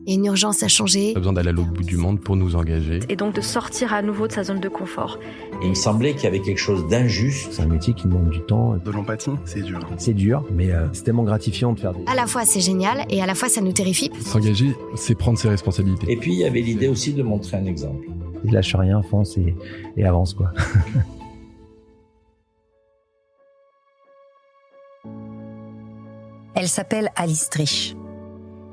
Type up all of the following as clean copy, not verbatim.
Il y a une urgence à changer. On a besoin d'aller à l'autre bout du monde pour nous engager. Et donc de sortir à nouveau de sa zone de confort. Il me semblait qu'il y avait quelque chose d'injuste. C'est un métier qui demande du temps. De l'empathie, c'est dur. C'est dur, mais c'est tellement gratifiant de faire des... À la fois c'est génial et à la fois ça nous terrifie. S'engager, c'est prendre ses responsabilités. Et puis il y avait l'idée aussi de montrer un exemple. Il lâche rien, fonce et avance, quoi. Elle s'appelle Alice Driesch.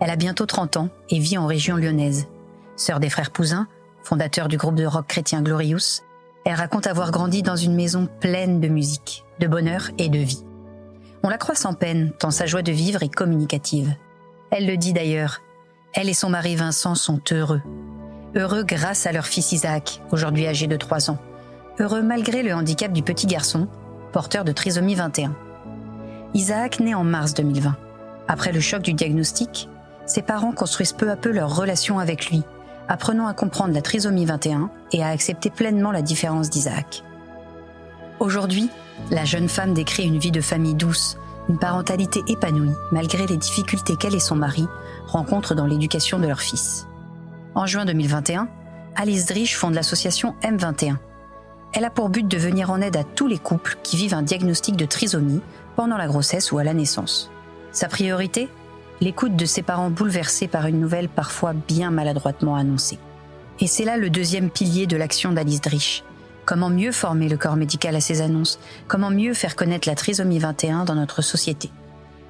Elle a bientôt 30 ans et vit en région lyonnaise. Sœur des frères Pouzin, fondateur du groupe de rock chrétien Glorious, elle raconte avoir grandi dans une maison pleine de musique, de bonheur et de vie. On la croit sans peine, tant sa joie de vivre est communicative. Elle le dit d'ailleurs, elle et son mari Vincent sont heureux. Heureux grâce à leur fils Isaac, aujourd'hui âgé de 3 ans. Heureux malgré le handicap du petit garçon, porteur de trisomie 21. Isaac naît en mars 2020. Après le choc du diagnostic, ses parents construisent peu à peu leur relation avec lui, apprenant à comprendre la trisomie 21 et à accepter pleinement la différence d'Isaac. Aujourd'hui, la jeune femme décrit une vie de famille douce, une parentalité épanouie malgré les difficultés qu'elle et son mari rencontrent dans l'éducation de leur fils. En juin 2021, Alice Driesch fonde l'association M21. Elle a pour but de venir en aide à tous les couples qui vivent un diagnostic de trisomie pendant la grossesse ou à la naissance. Sa priorité ? L'écoute de ses parents bouleversés par une nouvelle parfois bien maladroitement annoncée. Et c'est là le deuxième pilier de l'action d'Alice Driesch. Comment mieux former le corps médical à ces annonces ? Comment mieux faire connaître la trisomie 21 dans notre société ?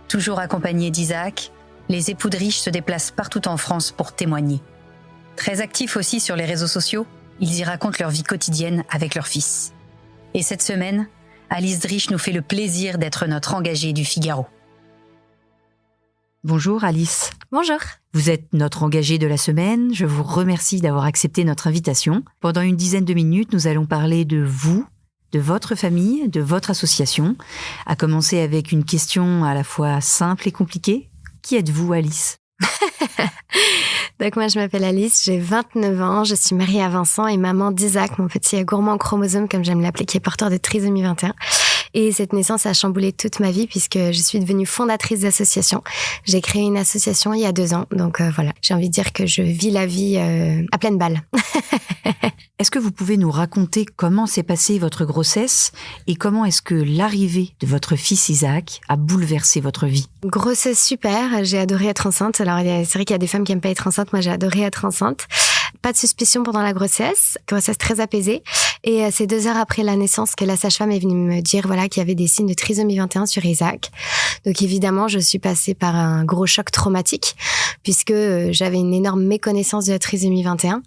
Toujours accompagnés d'Isaac, les époux Driesch se déplacent partout en France pour témoigner. Très actifs aussi sur les réseaux sociaux, ils y racontent leur vie quotidienne avec leur fils. Et cette semaine, Alice Driesch nous fait le plaisir d'être notre engagée du Figaro. Bonjour Alice. Bonjour. Vous êtes notre engagée de la semaine. Je vous remercie d'avoir accepté notre invitation. Pendant une dizaine de minutes, nous allons parler de vous, de votre famille, de votre association. À commencer avec une question à la fois simple et compliquée. Qui êtes-vous, Alice ? Donc moi je m'appelle Alice, j'ai 29 ans, je suis mariée à Vincent et maman d'Isaac, mon petit gourmand chromosome comme j'aime l'appeler, qui est porteur de trisomie 21. Et cette naissance a chamboulé toute ma vie puisque je suis devenue fondatrice d'association. J'ai créé une association il y a 2 ans, donc voilà, j'ai envie de dire que je vis la vie à pleine balle. Est-ce que vous pouvez nous raconter comment s'est passée votre grossesse et comment est-ce que l'arrivée de votre fils Isaac a bouleversé votre vie ? Grossesse super, j'ai adoré être enceinte. Alors c'est vrai qu'il y a des femmes qui aiment pas être enceintes, moi j'ai adoré être enceinte. Pas de suspicion pendant la grossesse très apaisée. Et c'est 2 heures après la naissance que la sage-femme est venue me dire qu'il y avait des signes de trisomie 21 sur Isaac. Donc évidemment, je suis passée par un gros choc traumatique puisque j'avais une énorme méconnaissance de la trisomie 21.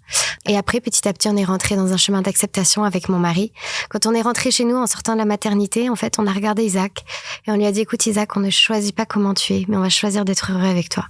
Et après, petit à petit, on est rentré dans un chemin d'acceptation avec mon mari. Quand on est rentré chez nous en sortant de la maternité, en fait, on a regardé Isaac et on lui a dit, écoute Isaac, on ne choisit pas comment tu es, mais on va choisir d'être heureux avec toi.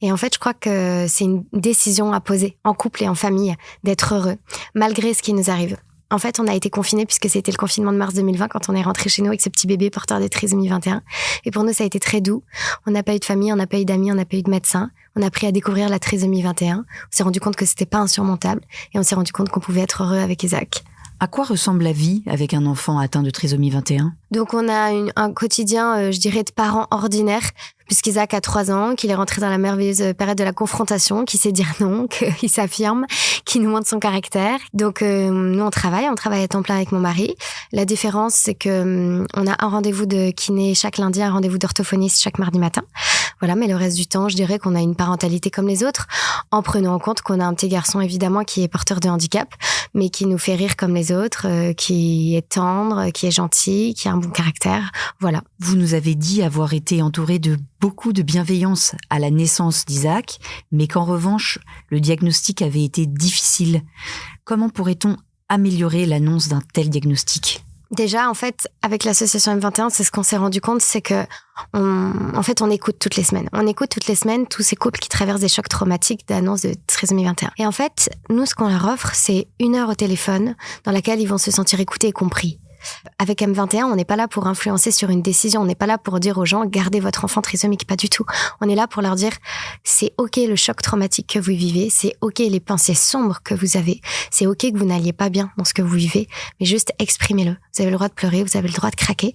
Et en fait, je crois que c'est une décision à poser en couple et en famille d'être heureux, malgré ce qui nous arrive. En fait, on a été confinés puisque c'était le confinement de mars 2020 quand on est rentré chez nous avec ce petit bébé porteur de trisomie 21. Et pour nous, ça a été très doux. On n'a pas eu de famille, on n'a pas eu d'amis, on n'a pas eu de médecin. On a appris à découvrir la trisomie 21. On s'est rendu compte que c'était pas insurmontable et on s'est rendu compte qu'on pouvait être heureux avec Isaac. À quoi ressemble la vie avec un enfant atteint de trisomie 21 ? Donc on a un quotidien, je dirais, de parents ordinaires, puisqu'Isaac a 3 ans, qu'il est rentré dans la merveilleuse période de la confrontation, qu'il sait dire non, qu'il s'affirme, qu'il nous montre son caractère. Donc nous on travaille à temps plein avec mon mari. La différence, c'est que on a un rendez-vous de kiné chaque lundi, un rendez-vous d'orthophoniste chaque mardi matin. Voilà, mais le reste du temps, je dirais qu'on a une parentalité comme les autres, en prenant en compte qu'on a un petit garçon évidemment qui est porteur de handicap, mais qui nous fait rire comme les autres, qui est tendre, qui est gentil, qui a un bon caractère. Voilà. Vous nous avez dit avoir été entouré de beaucoup de bienveillance à la naissance d'Isaac, mais qu'en revanche, le diagnostic avait été difficile. Comment pourrait-on améliorer l'annonce d'un tel diagnostic ? Déjà, en fait, avec l'association M21, c'est ce qu'on s'est rendu compte, c'est que on écoute toutes les semaines. On écoute toutes les semaines tous ces couples qui traversent des chocs traumatiques d'annonce de trisomie 21. Et en fait, nous, ce qu'on leur offre, c'est 1 heure au téléphone dans laquelle ils vont se sentir écoutés et compris. Avec M21, on n'est pas là pour influencer sur une décision, on n'est pas là pour dire aux gens gardez votre enfant trisomique, pas du tout. On est là pour leur dire c'est ok le choc traumatique que vous vivez, c'est ok les pensées sombres que vous avez, c'est ok que vous n'alliez pas bien dans ce que vous vivez, mais juste exprimez-le. Vous avez le droit de pleurer, vous avez le droit de craquer.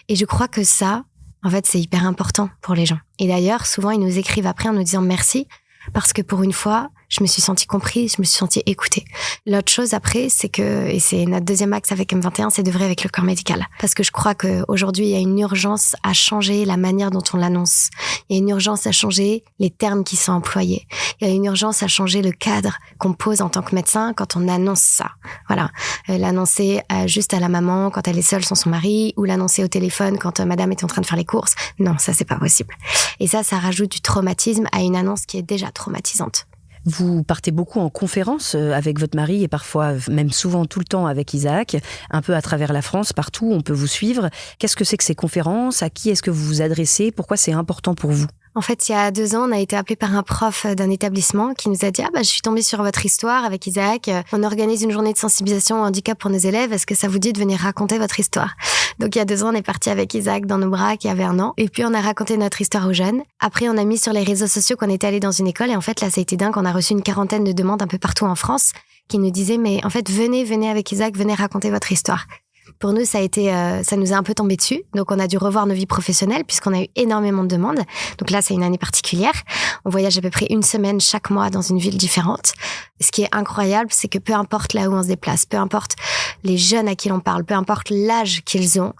Et je crois que ça, en fait, c'est hyper important pour les gens. Et d'ailleurs, souvent, ils nous écrivent après en nous disant merci, parce que pour une fois, je me suis sentie comprise, je me suis sentie écoutée. L'autre chose après, c'est que, et c'est notre deuxième axe avec M21, c'est d'œuvrer avec le corps médical. Parce que je crois qu'aujourd'hui, il y a une urgence à changer la manière dont on l'annonce. Il y a une urgence à changer les termes qui sont employés. Il y a une urgence à changer le cadre qu'on pose en tant que médecin quand on annonce ça. Voilà. L'annoncer juste à la maman quand elle est seule sans son mari, ou l'annoncer au téléphone quand madame est en train de faire les courses. Non, ça, c'est pas possible. Et ça rajoute du traumatisme à une annonce qui est déjà traumatisante. Vous partez beaucoup en conférence avec votre mari et parfois même souvent tout le temps avec Isaac, un peu à travers la France, partout, on peut vous suivre. Qu'est-ce que c'est que ces conférences? À qui est-ce que vous vous adressez? Pourquoi c'est important pour vous? En fait, il y a 2 ans, on a été appelé par un prof d'un établissement qui nous a dit « je suis tombée sur votre histoire avec Isaac. On organise une journée de sensibilisation au handicap pour nos élèves. Est-ce que ça vous dit de venir raconter votre histoire ?» Donc, il y a 2 ans, on est parti avec Isaac dans nos bras qui avait 1 an. Et puis, on a raconté notre histoire aux jeunes. Après, on a mis sur les réseaux sociaux qu'on était allé dans une école. Et en fait, là, ça a été dingue. On a reçu une 40aine de demandes un peu partout en France qui nous disaient « mais en fait, venez avec Isaac, venez raconter votre histoire ». Pour nous, ça nous a un peu tombé dessus. Donc, on a dû revoir nos vies professionnelles puisqu'on a eu énormément de demandes. Donc là, c'est une année particulière. On voyage à peu près 1 semaine chaque mois dans une ville différente. Ce qui est incroyable, c'est que peu importe là où on se déplace, peu importe les jeunes à qui l'on parle, peu importe l'âge qu'ils ont,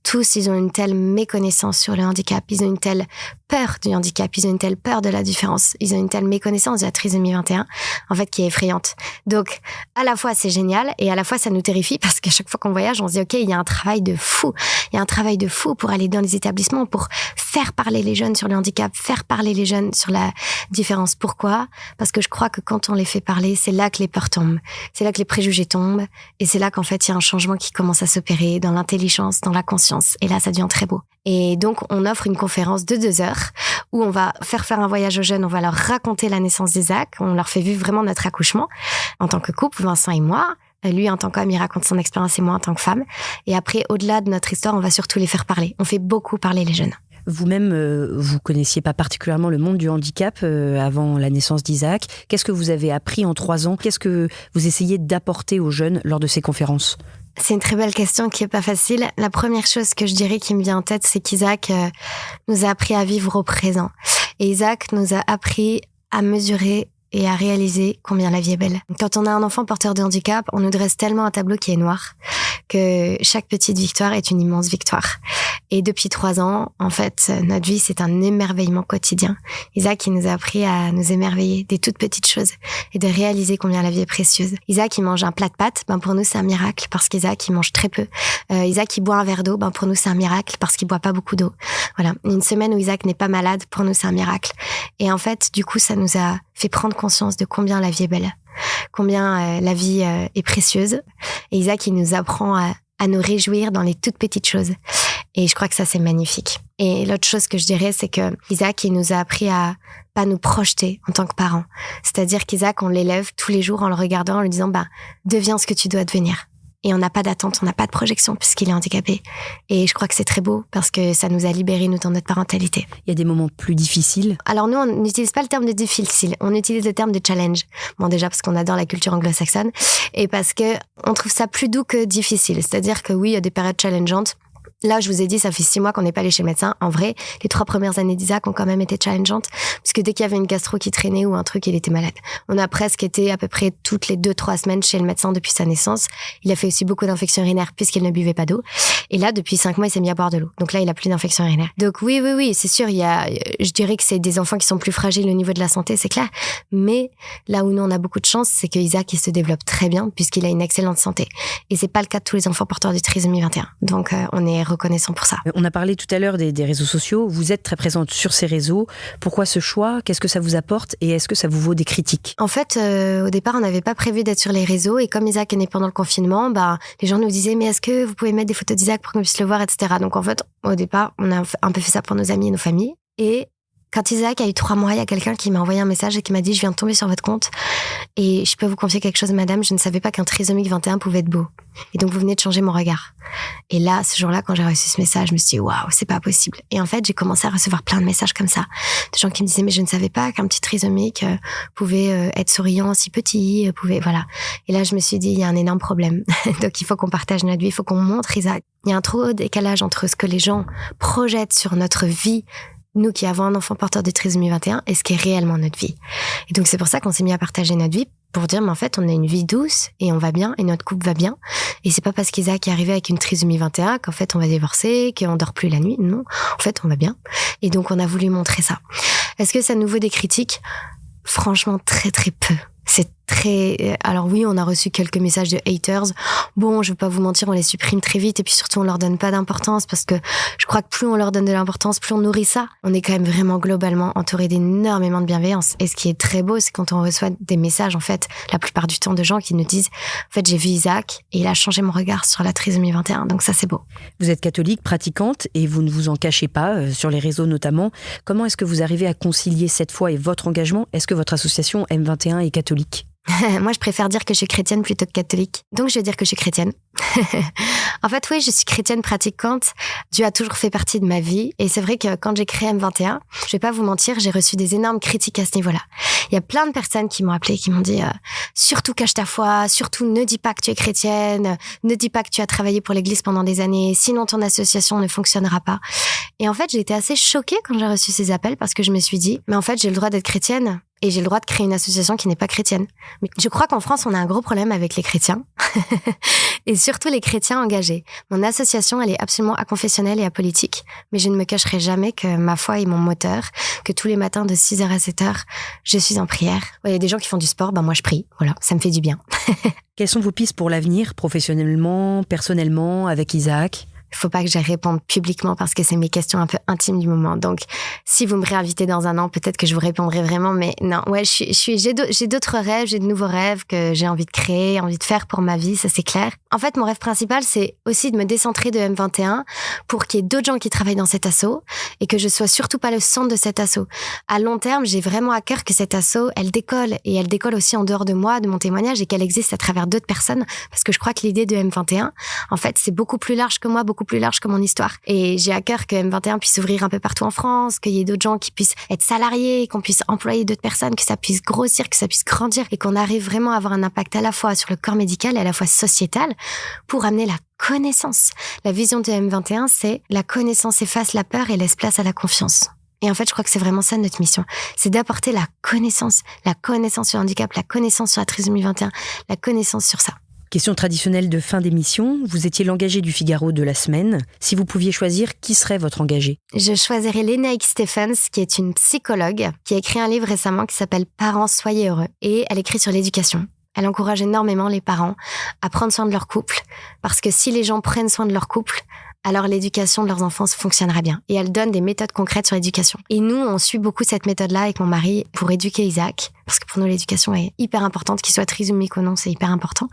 tous, ils ont une telle méconnaissance sur le handicap. Ils ont une telle peur du handicap. Ils ont une telle peur de la différence. Ils ont une telle méconnaissance de la trisomie 21, en fait, qui est effrayante. Donc, à la fois, c'est génial et à la fois, ça nous terrifie parce qu'à chaque fois qu'on voyage, on se dit, OK, il y a un travail de fou. Il y a un travail de fou pour aller dans les établissements, pour faire parler les jeunes sur le handicap, faire parler les jeunes sur la différence. Pourquoi? Parce que je crois que quand on les fait parler, c'est là que les peurs tombent. C'est là que les préjugés tombent. Et c'est là qu'en fait, il y a un changement qui commence à s'opérer dans l'intelligence, dans la conscience. Et là, ça devient très beau. Et donc, on offre une conférence de 2 heures où on va faire un voyage aux jeunes. On va leur raconter la naissance d'Isaac. On leur fait vivre vraiment notre accouchement en tant que couple, Vincent et moi. Lui, en tant qu'homme, il raconte son expérience et moi en tant que femme. Et après, au-delà de notre histoire, on va surtout les faire parler. On fait beaucoup parler les jeunes. Vous-même, vous connaissiez pas particulièrement le monde du handicap avant la naissance d'Isaac. Qu'est-ce que vous avez appris en 3 ans? Qu'est-ce que vous essayez d'apporter aux jeunes lors de ces conférences? C'est une très belle question qui est pas facile. La première chose que je dirais qui me vient en tête, c'est qu'Isaac nous a appris à vivre au présent. Et Isaac nous a appris à mesurer et à réaliser combien la vie est belle. Quand on a un enfant porteur de handicap, on nous dresse tellement un tableau qui est noir que chaque petite victoire est une immense victoire. Et depuis 3 ans, en fait, notre vie, c'est un émerveillement quotidien. Isaac, il nous a appris à nous émerveiller des toutes petites choses et de réaliser combien la vie est précieuse. Isaac, il mange un plat de pâtes, pour nous, c'est un miracle parce qu'Isaac, il mange très peu. Isaac, il boit un verre d'eau, pour nous, c'est un miracle parce qu'il boit pas beaucoup d'eau. Voilà. Une semaine où Isaac n'est pas malade, pour nous, c'est un miracle. Et en fait, du coup, ça nous a fait prendre conscience de combien la vie est belle, combien la vie est précieuse. Et Isaac, il nous apprend à nous réjouir dans les toutes petites choses. Et je crois que ça, c'est magnifique. Et l'autre chose que je dirais, c'est que Isaac, il nous a appris à pas nous projeter en tant que parents. C'est-à-dire qu'Isaac, on l'élève tous les jours en le regardant, en lui disant, deviens ce que tu dois devenir. Et on n'a pas d'attente, on n'a pas de projection puisqu'il est handicapé. Et je crois que c'est très beau parce que ça nous a libérés, nous, dans notre parentalité. Il y a des moments plus difficiles? Alors nous, on n'utilise pas le terme de difficile, on utilise le terme de challenge. Bon, déjà parce qu'on adore la culture anglo-saxonne et parce que on trouve ça plus doux que difficile. C'est-à-dire que oui, il y a des périodes challengeantes. Là, je vous ai dit, ça fait 6 mois qu'on n'est pas allé chez le médecin. En vrai, les 3 premières années d'Isaac ont quand même été challengeantes, parce que dès qu'il y avait une gastro qui traînait ou un truc, il était malade. On a presque été à peu près toutes les 2-3 semaines chez le médecin depuis sa naissance. Il a fait aussi beaucoup d'infections urinaires puisqu'il ne buvait pas d'eau. Et là, depuis 5 mois, il s'est mis à boire de l'eau. Donc là, il a plus d'infections urinaires. Donc oui, c'est sûr, je dirais que c'est des enfants qui sont plus fragiles au niveau de la santé, c'est clair. Mais là où nous, on a beaucoup de chance, c'est que Isaac, il se développe très bien puisqu'il a une excellente santé. Et c'est pas le cas de tous les enfants porteurs de trisomie 21. Donc on est reconnaissant pour ça. On a parlé tout à l'heure des réseaux sociaux. Vous êtes très présente sur ces réseaux. Pourquoi ce choix? Qu'est-ce que ça vous apporte? Et est-ce que ça vous vaut des critiques? En fait, au départ, on n'avait pas prévu d'être sur les réseaux. Et comme Isaac est né pendant le confinement, les gens nous disaient « Mais est-ce que vous pouvez mettre des photos d'Isaac pour qu'on puisse le voir, etc. » Donc en fait, au départ, on a un peu fait ça pour nos amis et nos familles. Et quand Isaac a eu 3 mois, il y a quelqu'un qui m'a envoyé un message et qui m'a dit « Je viens de tomber sur votre compte et je peux vous confier quelque chose, madame. Je ne savais pas qu'un trisomique 21 pouvait être beau. Et donc, vous venez de changer mon regard. » Et là, ce jour-là, quand j'ai reçu ce message, je me suis dit « Waouh, c'est pas possible. » Et en fait, j'ai commencé à recevoir plein de messages comme ça. De gens qui me disaient « Mais je ne savais pas qu'un petit trisomique pouvait être souriant si petit, pouvait... » Voilà. Et là, je me suis dit « Il y a un énorme problème. » Donc, il faut qu'on partage notre vie, il faut qu'on montre Isaac. Il y a un trop haut décalage entre ce que les gens projettent sur notre vie nous qui avons un enfant porteur de trisomie 21 et ce qui est réellement notre vie. Et donc c'est pour ça qu'on s'est mis à partager notre vie pour dire mais en fait on a une vie douce et on va bien et notre couple va bien. Et c'est pas parce qu'Isaac est arrivé avec une trisomie 21 qu'en fait on va divorcer, qu'on dort plus la nuit. Non, en fait on va bien. Et donc on a voulu montrer ça. Est-ce que ça nous vaut des critiques ? Franchement très très peu. C'est très... Alors oui, on a reçu quelques messages de haters. Bon, je vais pas vous mentir, on les supprime très vite et puis surtout on leur donne pas d'importance parce que je crois que plus on leur donne de l'importance, plus on nourrit ça. On est quand même vraiment globalement entouré d'énormément de bienveillance. Et ce qui est très beau, c'est quand on reçoit des messages, en fait, la plupart du temps de gens qui nous disent « En fait, j'ai vu Isaac et il a changé mon regard sur la trisomie 21. » Donc ça, c'est beau. Vous êtes catholique, pratiquante et vous ne vous en cachez pas, sur les réseaux notamment. Comment est-ce que vous arrivez à concilier cette foi et votre engagement ? Est-ce que votre association M21 est catholique ? Moi, je préfère dire que je suis chrétienne plutôt que catholique. Donc, je vais dire que je suis chrétienne. En fait, oui, je suis chrétienne pratiquante. Dieu a toujours fait partie de ma vie. Et c'est vrai que quand j'ai créé M21, je vais pas vous mentir, j'ai reçu des énormes critiques à ce niveau-là. Il y a plein de personnes qui m'ont appelé, qui m'ont dit surtout cache ta foi, surtout ne dis pas que tu es chrétienne, ne dis pas que tu as travaillé pour l'église pendant des années, sinon ton association ne fonctionnera pas. Et en fait, j'ai été assez choquée quand j'ai reçu ces appels parce que je me suis dit, mais en fait, j'ai le droit d'être chrétienne. Et j'ai le droit de créer une association qui n'est pas chrétienne. Mais je crois qu'en France, on a un gros problème avec les chrétiens. Et surtout les chrétiens engagés. Mon association, elle est absolument aconfessionnelle et apolitique. Mais je ne me cacherai jamais que ma foi est mon moteur. Que tous les matins de 6h à 7h, je suis en prière. Il y a des gens qui font du sport, moi je prie. Voilà, ça me fait du bien. Quelles sont vos pistes pour l'avenir, professionnellement, personnellement, avec Isaac ? Il faut pas que je réponde publiquement parce que c'est mes questions un peu intimes du moment. Donc, si vous me réinvitez dans un an, peut-être que je vous répondrai vraiment. Mais non, ouais, j'ai d'autres rêves, j'ai de nouveaux rêves que j'ai envie de créer, envie de faire pour ma vie, ça c'est clair. En fait, mon rêve principal, c'est aussi de me décentrer de M21 pour qu'il y ait d'autres gens qui travaillent dans cet asso et que je sois surtout pas le centre de cet asso. À long terme, j'ai vraiment à cœur que cet asso, elle décolle et elle décolle aussi en dehors de moi, de mon témoignage et qu'elle existe à travers d'autres personnes parce que je crois que l'idée de M21, en fait, c'est beaucoup plus large que moi, beaucoup plus large que mon histoire. Et j'ai à cœur que M21 puisse s'ouvrir un peu partout en France, qu'il y ait d'autres gens qui puissent être salariés, qu'on puisse employer d'autres personnes, que ça puisse grossir, que ça puisse grandir et qu'on arrive vraiment à avoir un impact à la fois sur le corps médical et à la fois sociétal pour amener la connaissance. La vision de M21, c'est la connaissance efface la peur et laisse place à la confiance. Et en fait, je crois que c'est vraiment ça notre mission. C'est d'apporter la connaissance sur le handicap, la connaissance sur la trisomie 21, la connaissance sur ça. Question traditionnelle de fin d'émission, vous étiez l'engagé du Figaro de la semaine. Si vous pouviez choisir, qui serait votre engagé ? Je choisirais Lénaïque Stephens, qui est une psychologue, qui a écrit un livre récemment qui s'appelle « Parents, soyez heureux ». Et elle écrit sur l'éducation. Elle encourage énormément les parents à prendre soin de leur couple, parce que si les gens prennent soin de leur couple, alors l'éducation de leurs enfants fonctionnera bien. Et elle donne des méthodes concrètes sur l'éducation. Et nous, on suit beaucoup cette méthode-là avec mon mari pour éduquer Isaac, parce que pour nous, l'éducation est hyper importante, qu'il soit trisomique ou non, c'est hyper important.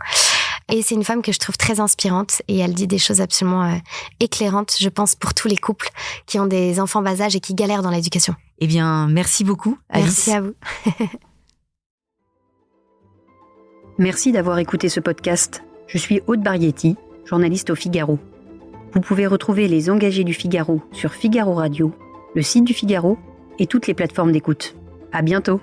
Et c'est une femme que je trouve très inspirante et elle dit des choses absolument éclairantes, je pense, pour tous les couples qui ont des enfants bas âge et qui galèrent dans l'éducation. Eh bien, merci beaucoup, Alice. Merci à vous. Merci d'avoir écouté ce podcast. Je suis Aude Barietti, journaliste au Figaro. Vous pouvez retrouver les engagés du Figaro sur Figaro Radio, le site du Figaro et toutes les plateformes d'écoute. À bientôt.